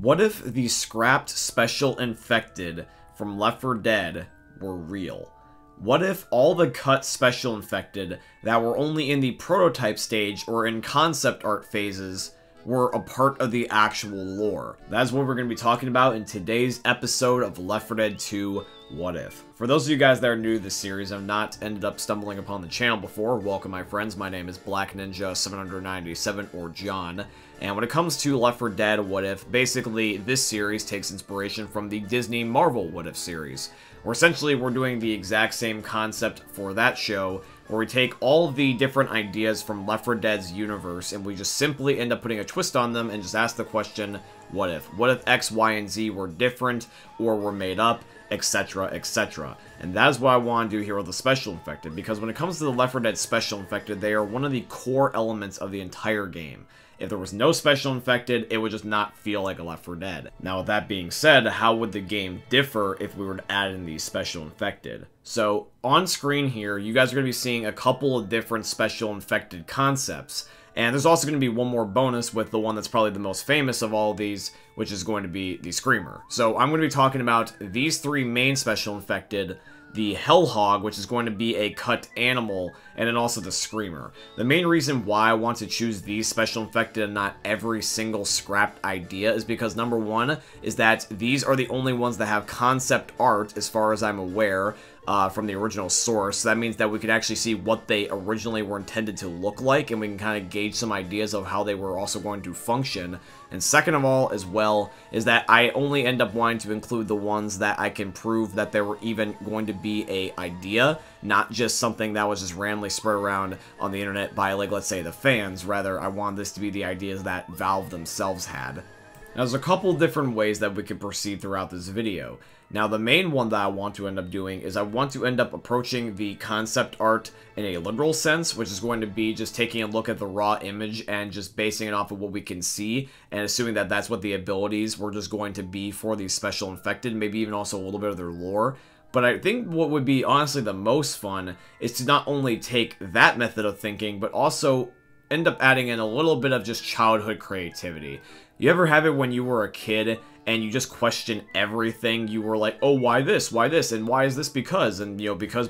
What if the scrapped special infected from Left 4 Dead were real? What if all the cut special infected that were only in the prototype stage or in concept art phases were a part of the actual lore? That's what we're going to be talking about in today's episode of Left 4 Dead 2 What If. For those of you guys that are new to this series and have not ended up stumbling upon the channel before, welcome my friends. My name is Black Ninja 797 or John. And when it comes to Left 4 Dead What If, basically this series takes inspiration from the Disney Marvel What If series, where essentially we're doing the exact same concept for that show, where we take all of the different ideas from Left 4 Dead's universe and we just simply end up putting a twist on them and just ask the question, what if? What if X, Y, and Z were different or were made up, etc., etc. And that is what I want to do here with the Special Infected, because when it comes to the Left 4 Dead Special Infected, they are one of the core elements of the entire game. If there was no Special Infected, it would just not feel like a Left 4 Dead. Now, with that being said, how would the game differ if we were to add in these Special Infected? So, on screen here, you guys are going to be seeing a couple of different Special Infected concepts. And there's also going to be one more bonus with the one that's probably the most famous of all of these, which is going to be the Screamer. So, I'm going to be talking about these three main Special Infected, the Hellhog, which is going to be a cut animal, and then also the Screamer. The main reason why I want to choose these Special Infected and not every single scrapped idea is because, number one, is that these are the only ones that have concept art, as far as I'm aware, from the original source. So that means that we can actually see what they originally were intended to look like, and we can kind of gauge some ideas of how they were also going to function. And second of all, as well, is that I only end up wanting to include the ones that I can prove that they were even going to be a idea, not just something that was just randomly spread around on the internet by, like, let's say, the fans. Rather, I want this to be the ideas that Valve themselves had. Now, there's a couple different ways that we can proceed throughout this video. Now, the main one that I want to end up doing is I want to end up approaching the concept art in a literal sense, which is going to be just taking a look at the raw image and just basing it off of what we can see, and assuming that that's what the abilities were just going to be for these Special Infected, maybe even also a little bit of their lore. But I think what would be honestly the most fun is to not only take that method of thinking, but also end up adding in a little bit of just childhood creativity. You ever have it when you were a kid and you just question everything? You were like, oh, why this, and why is this because, and, you know, because,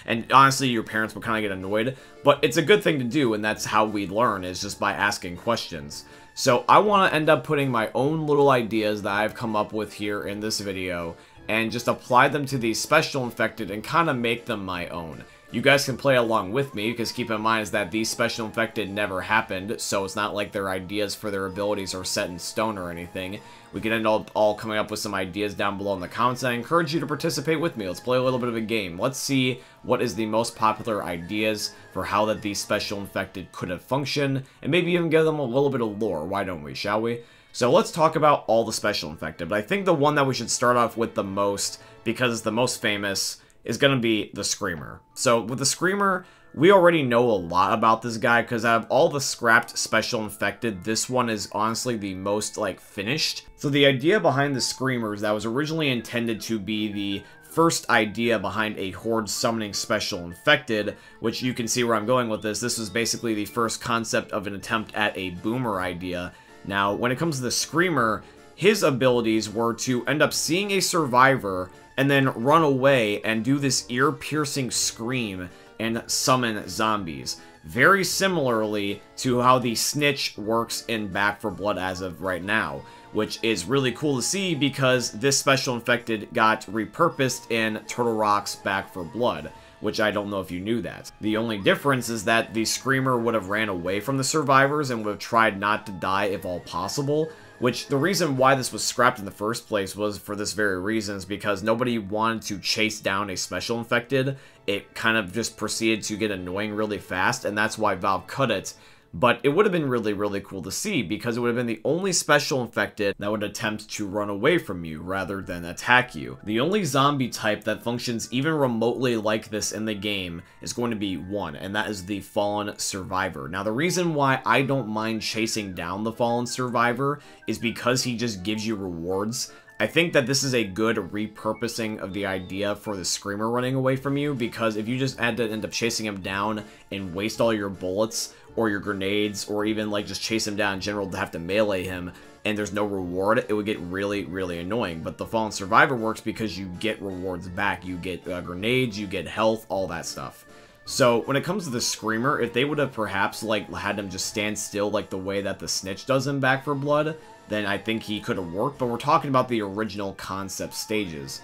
and honestly, your parents would kind of get annoyed, but it's a good thing to do, and that's how we learn, is just by asking questions. So I want to end up putting my own little ideas that I've come up with here in this video, and just apply them to these Special Infected and kind of make them my own. You guys can play along with me, because keep in mind is that these Special Infected never happened, so it's not like their ideas for their abilities are set in stone or anything. We can end up all coming up with some ideas down below in the comments, and I encourage you to participate with me. Let's play a little bit of a game. Let's see what is the most popular ideas for how that these Special Infected could have functioned, and maybe even give them a little bit of lore. Why don't we, shall we? So let's talk about all the Special Infected, but I think the one that we should start off with the most, because it's the most famous, is going to be the Screamer. So with the Screamer, we already know a lot about this guy, because out of all the scrapped Special Infected, this one is honestly the most, like, finished. So the idea behind the Screamer is that was originally intended to be the first idea behind a Horde summoning Special Infected, which you can see where I'm going with this. This was basically the first concept of an attempt at a boomer idea. Now, when it comes to the Screamer, his abilities were to end up seeing a survivor and then run away and do this ear-piercing scream and summon zombies. Very similarly to how the Snitch works in Back 4 Blood as of right now, which is really cool to see because this Special Infected got repurposed in Turtle Rock's Back 4 Blood, which I don't know if you knew that. The only difference is that the Screamer would have ran away from the survivors and would have tried not to die if all possible, which the reason why this was scrapped in the first place was for this very reason, is because nobody wanted to chase down a Special Infected. It kind of just proceeded to get annoying really fast, and that's why Valve cut it. But it would have been really, really cool to see, because it would have been the only Special Infected that would attempt to run away from you rather than attack you. The only zombie type that functions even remotely like this in the game is going to be one, and that is the Fallen Survivor. Now, the reason why I don't mind chasing down the Fallen Survivor is because he just gives you rewards. I think that this is a good repurposing of the idea for the Screamer running away from you, because if you just had to end up chasing him down and waste all your bullets, or your grenades, or even like just chase him down in general to have to melee him, and there's no reward, it would get really, really annoying. But the Fallen Survivor works because you get rewards back. You get grenades, you get health, all that stuff. So when it comes to the Screamer, if they would have perhaps like had him just stand still like the way that the Snitch does in Back 4 Blood, then I think he could have worked. But we're talking about the original concept stages.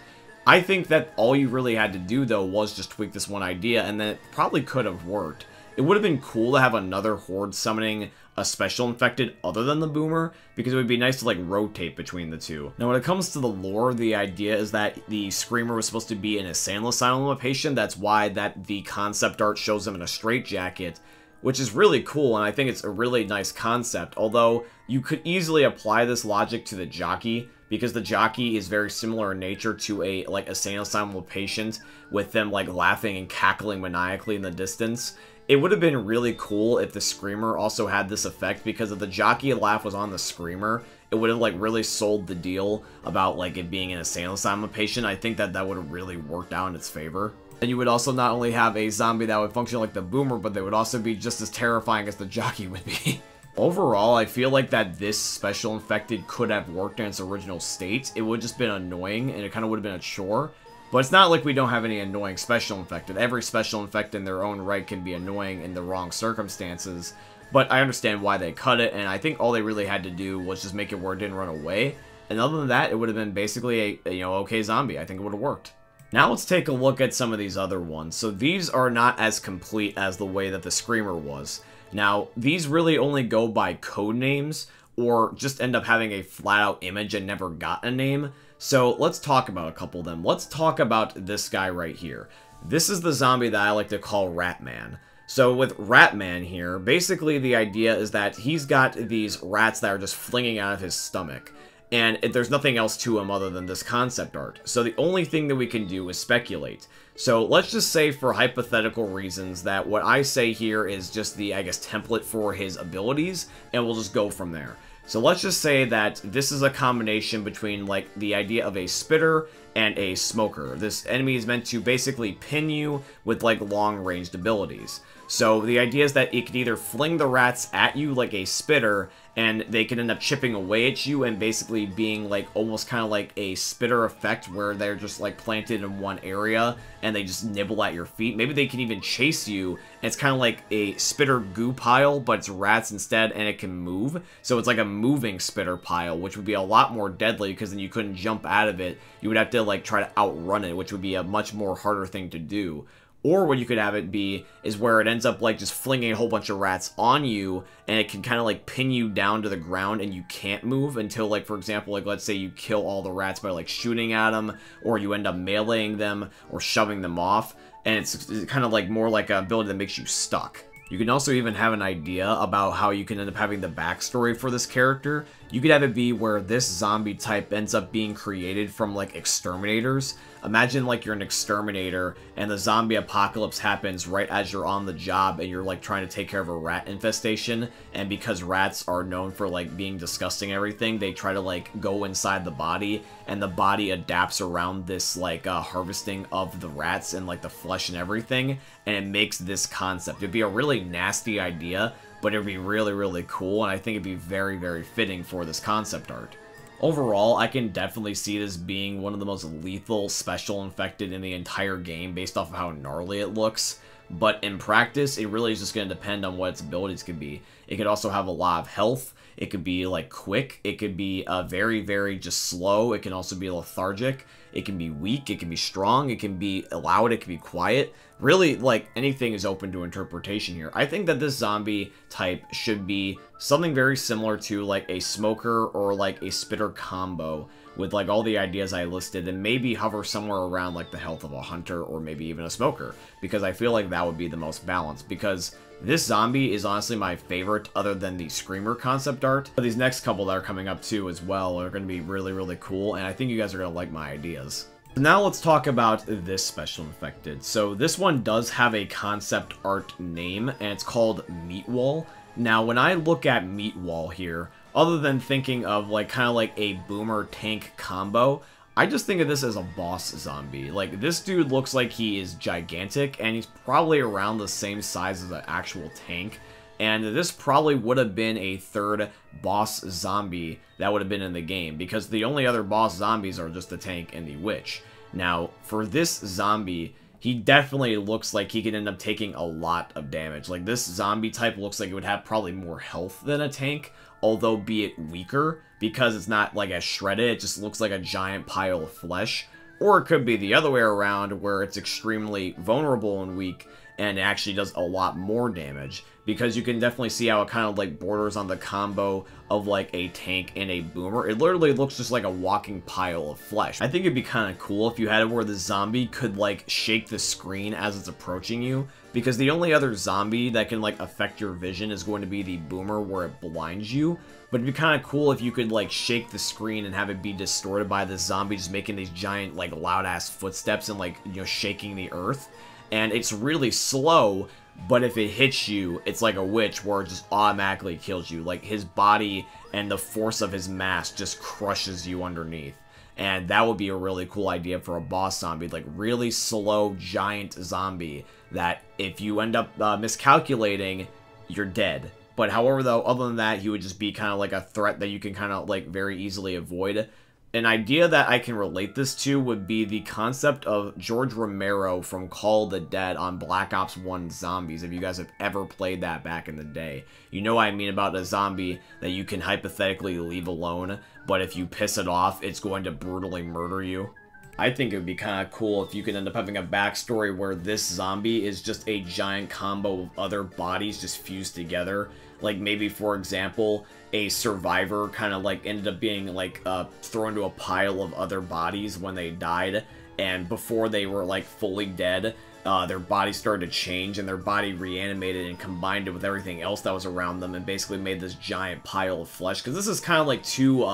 I think that all you really had to do, though, was just tweak this one idea, and then it probably could have worked. It would have been cool to have another Horde summoning a special infected other than the Boomer, because it would be nice to, like, rotate between the two. Now, when it comes to the lore, the idea is that the Screamer was supposed to be an insane asylum patient. That's why the concept art shows him in a straitjacket, which is really cool, and I think it's a really nice concept, although you could easily apply this logic to the Jockey, because the Jockey is very similar in nature to a, like, insane asylum patient, with them, like, laughing and cackling maniacally in the distance. It would have been really cool if the Screamer also had this effect, because if the Jockey laugh was on the Screamer, it would have, like, really sold the deal about, like, it being an insane asylum patient. I think that that would have really worked out in its favor. And you would also not only have a zombie that would function like the Boomer, but they would also be just as terrifying as the Jockey would be. Overall, I feel like that this special infected could have worked in its original state. It would have just been annoying, and it kind of would have been a chore. But it's not like we don't have any annoying special infected. Every special infected in their own right can be annoying in the wrong circumstances. But I understand why they cut it, and I think all they really had to do was just make it where it didn't run away. And other than that, it would have been basically a okay zombie. I think it would have worked. Now let's take a look at some of these other ones. So these are not as complete as the way that the Screamer was. Now, these really only go by code names, or just end up having a flat-out image and never got a name. So let's talk about a couple of them. Let's talk about this guy right here. This is the zombie that I like to call Rapman. So with Rapman here, basically the idea is that he's got these rats that are just flinging out of his stomach. And there's nothing else to him other than this concept art. So the only thing that we can do is speculate. So let's just say, for hypothetical reasons, that what I say here is just the, I guess, template for his abilities, and we'll just go from there. So let's just say that this is a combination between, like, the idea of a spitter and a smoker. This enemy is meant to basically pin you with, like, long-ranged abilities. So the idea is that it could either fling the rats at you like a spitter, and they can end up chipping away at you and basically being like almost kind of like a spitter effect where they're just like planted in one area and they just nibble at your feet. Maybe they can even chase you, and it's kind of like a spitter goo pile, but it's rats instead, and it can move. So it's like a moving spitter pile, which would be a lot more deadly because then you couldn't jump out of it. You would have to like try to outrun it, which would be a much more harder thing to do. Or what you could have it be is where it ends up like just flinging a whole bunch of rats on you, and it can kind of like pin you down to the ground and you can't move until, like, for example, like let's say you kill all the rats by like shooting at them, or you end up meleeing them or shoving them off, and it's kind of like more like an ability that makes you stuck. You can also even have an idea about how you can end up having the backstory for this character. You could have it be where this zombie type ends up being created from, like, exterminators. Imagine, like, you're an exterminator, and the zombie apocalypse happens right as you're on the job, and you're, like, trying to take care of a rat infestation, and because rats are known for, like, being disgusting and everything, they try to, like, go inside the body, and the body adapts around this, like, harvesting of the rats and, like, the flesh and everything, and it makes this concept. It'd be a really nasty idea, but it'd be really, really cool, and I think it'd be very, very fitting for this concept art. Overall, I can definitely see this being one of the most lethal special infected in the entire game based off of how gnarly it looks. But in practice, it really is just going to depend on what its abilities could be. It could also have a lot of health. It could be, like, quick. It could be very, very just slow. It can also be lethargic. It can be weak. It can be strong. It can be loud. It can be quiet. Really, like, anything is open to interpretation here. I think that this zombie type should be something very similar to, like, a smoker or, like, a spitter combo with, like, all the ideas I listed, and maybe hover somewhere around, like, the health of a hunter or maybe even a smoker, because I feel like that would be the most balanced, because this zombie is honestly my favorite other than the Screamer concept art. But these next couple that are coming up too as well are going to be really, really cool, and I think you guys are going to like my ideas. Now let's talk about this special infected. So this one does have a concept art name, and it's called Meatwall. Now when I look at Meatwall here, other than thinking of like kind of like a boomer tank combo, I just think of this as a boss zombie. Like, this dude looks like he is gigantic, and he's probably around the same size as an actual tank. And this probably would have been a third boss zombie that would have been in the game, because the only other boss zombies are just the tank and the witch. Now, for this zombie, he definitely looks like he could end up taking a lot of damage. Like, this zombie type looks like it would have probably more health than a tank, although be it weaker, because it's not, like, as shredded. It just looks like a giant pile of flesh. Or it could be the other way around, where it's extremely vulnerable and weak, and it actually does a lot more damage, because you can definitely see how it kind of like borders on the combo of like a tank and a boomer. It literally looks just like a walking pile of flesh. I think it'd be kind of cool if you had it where the zombie could like shake the screen as it's approaching you, because the only other zombie that can like affect your vision is going to be the boomer, where it blinds you. But it'd be kind of cool if you could like shake the screen and have it be distorted by this zombie just making these giant like loud ass footsteps and like, you know, shaking the earth. And it's really slow, but if it hits you, it's like a witch where it just automatically kills you. Like, his body and the force of his mass just crushes you underneath. And that would be a really cool idea for a boss zombie. Like, really slow, giant zombie that if you end up miscalculating, you're dead. But however, though, other than that, he would just be kind of like a threat that you can kind of like very easily avoid. An idea that I can relate this to would be the concept of George Romero from Call of the Dead on Black Ops 1 Zombies. If you guys have ever played that back in the day, you know what I mean about a zombie that you can hypothetically leave alone, but if you piss it off, it's going to brutally murder you. I think it would be kind of cool if you could end up having a backstory where this zombie is just a giant combo of other bodies just fused together. Like, maybe, for example, a survivor kind of, like, ended up being, like, thrown into a pile of other bodies when they died, and before they were, like, fully dead, their body started to change, and their body reanimated and combined it with everything else that was around them, and basically made this giant pile of flesh. Because this is kind of, like, too,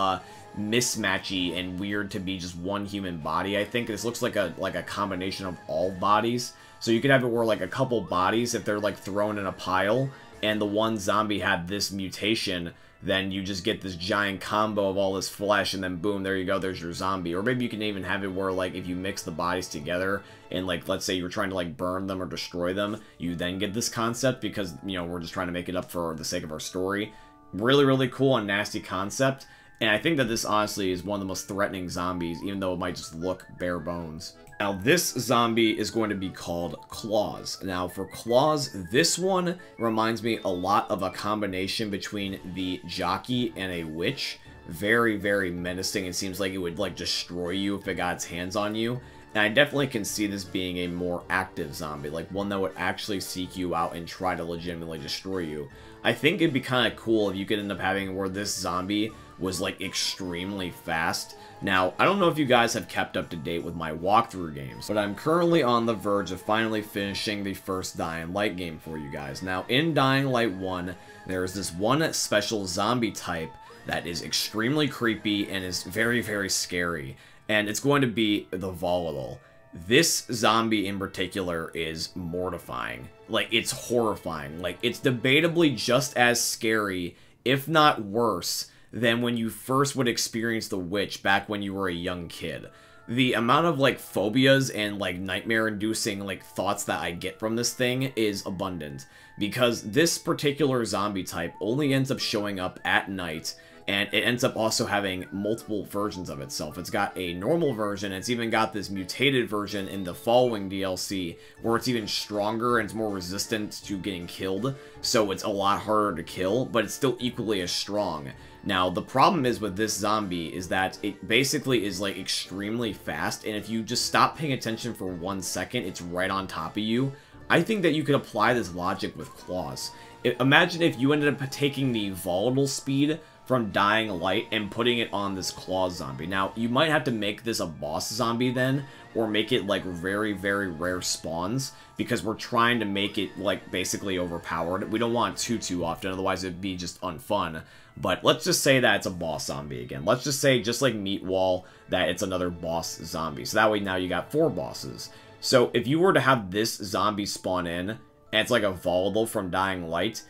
mismatchy and weird to be just one human body. I think this looks like a combination of all bodies. So you could have it where, like, a couple bodies, if they're, like, thrown in a pile, and the one zombie had this mutation, then you just get this giant combo of all this flesh, and then boom, there you go, there's your zombie. Or maybe you can even have it where, like, if you mix the bodies together, and, like, let's say you're trying to, like, burn them or destroy them, you then get this concept, because, you know, we're just trying to make it up for the sake of our story. Really, really cool and nasty concept, and I think that this, honestly, is one of the most threatening zombies, even though it might just look bare bones. Now, this zombie is going to be called Claws. Now, for Claws, this one reminds me a lot of a combination between the jockey and a witch. Very, very menacing. It seems like it would, like, destroy you if it got its hands on you. And I definitely can see this being a more active zombie, like one that would actually seek you out and try to legitimately destroy you. I think it'd be kind of cool if you could end up having where this zombie was, like, extremely fast. Now, I don't know if you guys have kept up to date with my walkthrough games, but I'm currently on the verge of finally finishing the first Dying Light game for you guys. Now, in Dying Light 1, there is this one special zombie type that is extremely creepy and is very, very scary, and it's going to be the Volatile. This zombie in particular is mortifying. Like, it's horrifying. Like, it's debatably just as scary, if not worse, than when you first would experience the witch back when you were a young kid. The amount of, like, phobias and, like, nightmare-inducing, like, thoughts that I get from this thing is abundant. Because this particular zombie type only ends up showing up at night, and it ends up also having multiple versions of itself. It's got a normal version, and it's even got this mutated version in the following DLC, where it's even stronger and it's more resistant to getting killed, so it's a lot harder to kill, but it's still equally as strong. Now, the problem is with this zombie is that it basically is, like, extremely fast, and if you just stop paying attention for 1 second, it's right on top of you. I think that you could apply this logic with Claws. Imagine if you ended up taking the Volatile speed from Dying Light and putting it on this Claws zombie. Now, you might have to make this a boss zombie then, or make it, like, very, very rare spawns, because we're trying to make it, like, basically overpowered. We don't want it too often, otherwise it'd be just unfun. But let's just say that it's a boss zombie again. Let's just say, just like Meatwall, that it's another boss zombie. So that way now you got 4 bosses. So if you were to have this zombie spawn in, and it's like a Volatile from Dying Light,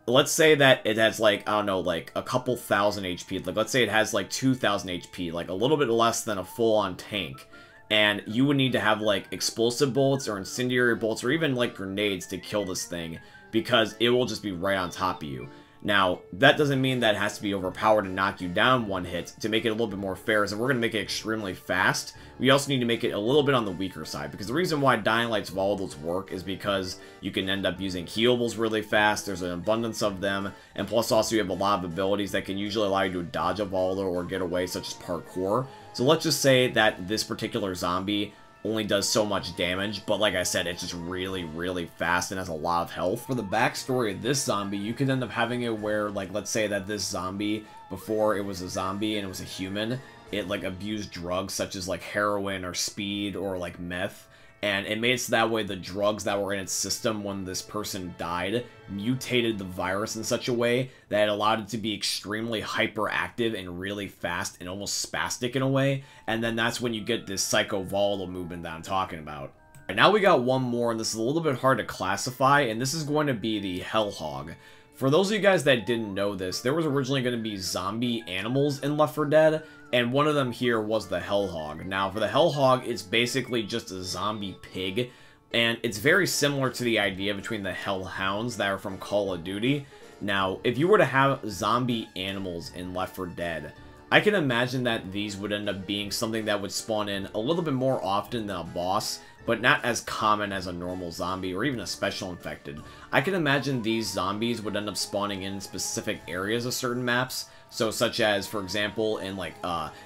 let's say that it has, like, I don't know, like, a couple thousand HP. Like, let's say it has, like, 2,000 HP, like, a little bit less than a full-on tank. And you would need to have, like, explosive bullets or incendiary bullets or even, like, grenades to kill this thing. because it will just be right on top of you. Now, that doesn't mean that it has to be overpowered and knock you down one hit. To make it a little bit more fair is that we're going to make it extremely fast. We also need to make it a little bit on the weaker side, because the reason why Dying Light's Volatiles work is because you can end up using healables really fast, there's an abundance of them, and plus also you have a lot of abilities that can usually allow you to dodge a Volatile or get away, such as parkour. So let's just say that this particular zombie only does so much damage, but like I said, it's just really, really fast and has a lot of health. For the backstory of this zombie, you could end up having it where, like, let's say that this zombie, before it was a zombie and it was a human, it, like, abused drugs such as, like, heroin or speed or, like, meth, and it made it so that way the drugs that were in its system when this person died mutated the virus in such a way that it allowed it to be extremely hyperactive and really fast and almost spastic in a way, and then that's when you get this psycho volatile movement that I'm talking about. Right, now we got one more, and this is a little bit hard to classify, and this is going to be the Hellhog. For those of you guys that didn't know this, there was originally going to be zombie animals in Left 4 Dead, and one of them here was the Hellhog. Now, for the Hellhog, it's basically just a zombie pig, and it's very similar to the idea between the Hellhounds that are from Call of Duty. Now, if you were to have zombie animals in Left 4 Dead, I can imagine that these would end up being something that would spawn in a little bit more often than a boss, but not as common as a normal zombie or even a special infected. I can imagine these zombies would end up spawning in specific areas of certain maps. So such as, for example, in like,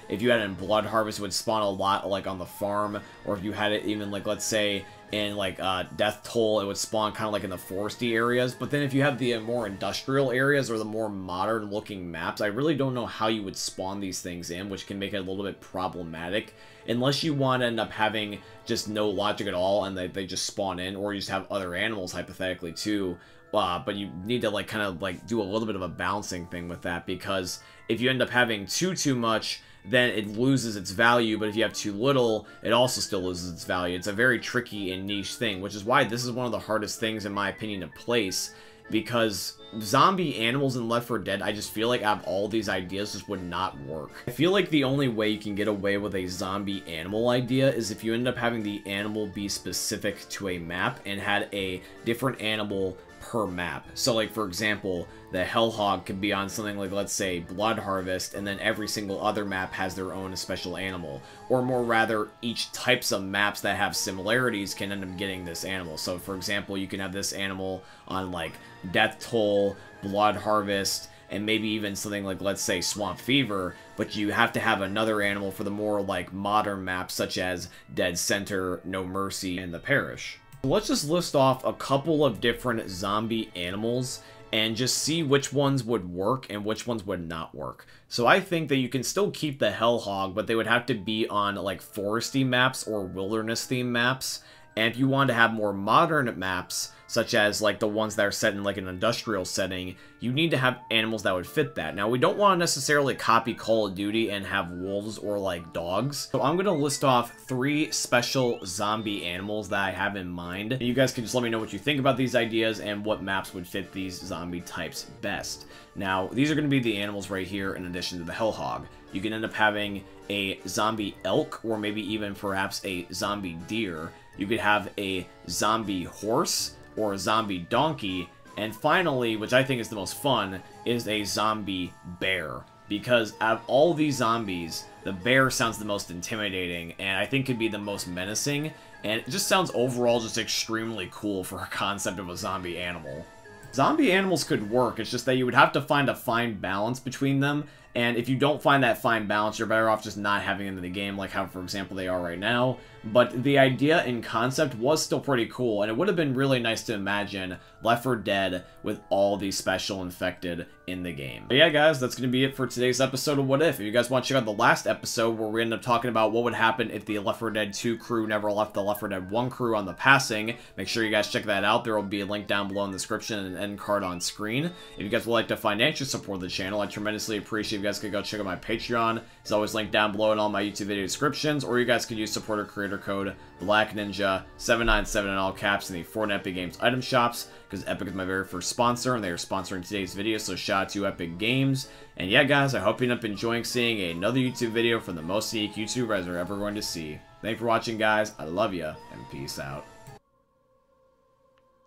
if you had it in Blood Harvest, it would spawn a lot like on the farm, or if you had it even like, let's say, in like Death Toll, it would spawn kind of like in the foresty areas. But then if you have the more industrial areas or the more modern looking maps, I really don't know how you would spawn these things in, which can make it a little bit problematic. Unless you want to end up having just no logic at all and they just spawn in, or you just have other animals hypothetically too. But you need to like kind of like do a little bit of a balancing thing with that, because if you end up having too much, then it loses its value, but if you have too little, it also still loses its value. It's a very tricky and niche thing, which is why this is one of the hardest things, in my opinion, to place, because zombie animals in Left 4 Dead, I just feel like out of all these ideas, just would not work. I feel like the only way you can get away with a zombie animal idea is if you end up having the animal be specific to a map and had a different animal per map. So like, for example, the Hellhog could be on something like, let's say, Blood Harvest, and then every single other map has their own special animal. Or more rather, each types of maps that have similarities can end up getting this animal. So for example, you can have this animal on like Death Toll, Blood Harvest, and maybe even something like, let's say, Swamp Fever, but you have to have another animal for the more like modern maps such as Dead Center, No Mercy, and The Parish. Let's just list off a couple of different zombie animals and just see which ones would work and which ones would not work. So I think that you can still keep the Hellhog, but they would have to be on like foresty maps or wilderness theme maps. And if you want to have more modern maps, such as like the ones that are set in like an industrial setting, you need to have animals that would fit that. Now, we don't want to necessarily copy Call of Duty and have wolves or like dogs. So I'm going to list off 3 special zombie animals that I have in mind. And you guys can just let me know what you think about these ideas and what maps would fit these zombie types best. Now, these are going to be the animals right here in addition to the Hellhog. You can end up having a zombie elk, or maybe even perhaps a zombie deer. You could have a zombie horse or a zombie donkey, and finally, which I think is the most fun, is a zombie bear. Because out of all these zombies, the bear sounds the most intimidating, and I think could be the most menacing, and it just sounds overall just extremely cool for a concept of a zombie animal. Zombie animals could work, it's just that you would have to find a fine balance between them, and if you don't find that fine balance, you're better off just not having them in the game, like how, for example, they are right now. But the idea and concept was still pretty cool, and it would have been really nice to imagine Left 4 Dead with all these special infected in the game. But yeah, guys, that's going to be it for today's episode of What If. If you guys want to check out the last episode where we end up talking about what would happen if the Left 4 Dead 2 crew never left the Left 4 Dead 1 crew on the passing, make sure you guys check that out. There will be a link down below in the description and an end card on screen. If you guys would like to financially support the channel, I tremendously appreciate if you guys could go check out my Patreon. It's always linked down below in all my YouTube video descriptions, or you guys could use supporter creator code BlackNinja797 in all caps in the Fortnite Epic Games item shops, because Epic is my very first sponsor, and they are sponsoring today's video, so shout out to Epic Games. And yeah, guys, I hope you end up enjoying seeing another YouTube video from the most unique YouTubers you're ever going to see. Thanks for watching, guys. I love ya, and peace out.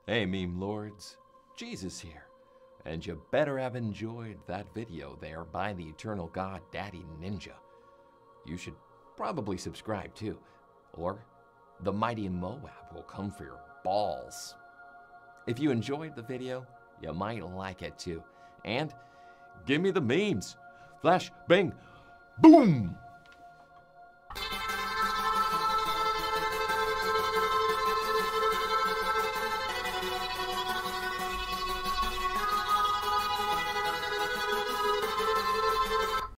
Hey, meme lords. Jesus here. And you better have enjoyed that video there by the Eternal God Daddy Ninja. You should probably subscribe too, or the mighty Moab will come for your balls. If you enjoyed the video, you might like it too. And give me the memes. Flash, bang, boom!